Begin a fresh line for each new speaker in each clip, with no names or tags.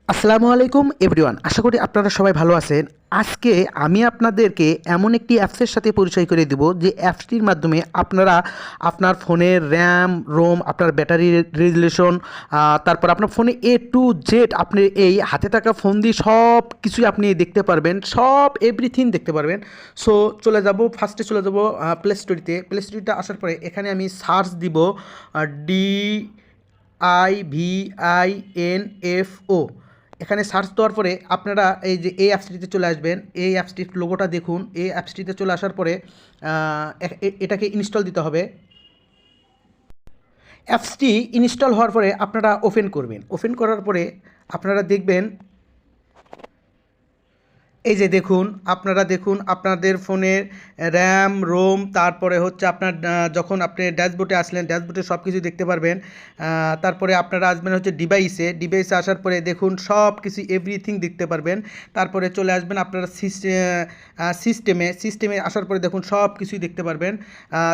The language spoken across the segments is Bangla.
আসসালামু আলাইকুম এভরিওয়ান, আশা করি আপনারা সবাই ভালো আছেন। আজকে আমি আপনাদেরকে এমন একটি অ্যাপসের সাথে পরিচয় করে দিব যে অ্যাপসটির মাধ্যমে আপনারা আপনার ফোনের র্যাম রোম, আপনার ব্যাটারি রেজুলেশন, তারপর আপনার ফোনে A to Z আপনি এই হাতে থাকা ফোন দিয়ে সব কিছুই আপনি দেখতে পারবেন, সব এভরিথিং দেখতে পারবেন। সো ফার্স্টে চলে যাব প্লে স্টোরিতে আসার পরে এখানে আমি সার্চ দিব DIVINFO। এখানে সার্চ দেওয়ার পরে আপনারা এই যে এই অ্যাপসটিতে চলে আসবেন। এই অ্যাপসটির লোগোটা দেখুন। এই অ্যাপসটিতে চলে আসার পরে এটাকে ইনস্টল দিতে হবে। অ্যাপসটি ইনস্টল হওয়ার পরে আপনারা ওপেন করবেন। ওপেন করার পরে আপনারা দেখবেন, এই যে দেখুন আপনাদের ফোনের র্যাম রোম, তারপরে হচ্ছে আপনার যখন আপনি ড্যাশবোর্ডে আসলেন ড্যাশবোর্ডে সব কিছু দেখতে পারবেন। তারপরে আপনারা আসবেন হচ্ছে ডিভাইসে আসার পরে দেখুন সব কিছু এভরিথিং দেখতে পারবেন। তারপরে চলে আসবেন আপনারা সিস্টেমে আসার পরে দেখুন সব কিছুই দেখতে পারবেন।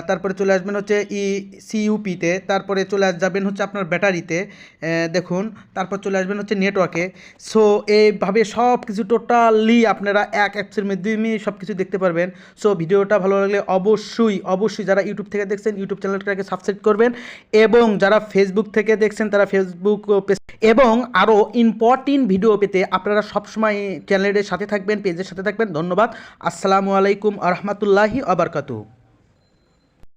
তারপরে চলে আসবেন হচ্ছে সিইউপিতে, তারপরে চলে যাবেন হচ্ছে আপনার ব্যাটারিতে, দেখুন। তারপর চলে আসবেন হচ্ছে নেটওয়ার্কে। সো এইভাবে সব কিছু টোটালি আপনারা এক অ্যাপসের মাধ্যমে সব কিছু দেখতে পারবেন। সো ভিডিওটা ভালো লাগলে অবশ্যই যারা ইউটিউব থেকে দেখছেন ইউটিউব চ্যানেলটাকে সাবস্ক্রাইব করবেন, এবং যারা ফেসবুক থেকে দেখছেন তারা ফেসবুক পেজ, এবং আরও ইম্পর্টেন্ট ভিডিও পেতে আপনারা সবসময় চ্যানেলের সাথে থাকবেন, পেজের সাথে থাকবেন। ধন্যবাদ। আসসালামু আলাইকুম আ রহমতুল্লাহি আ বারাকাতুহু।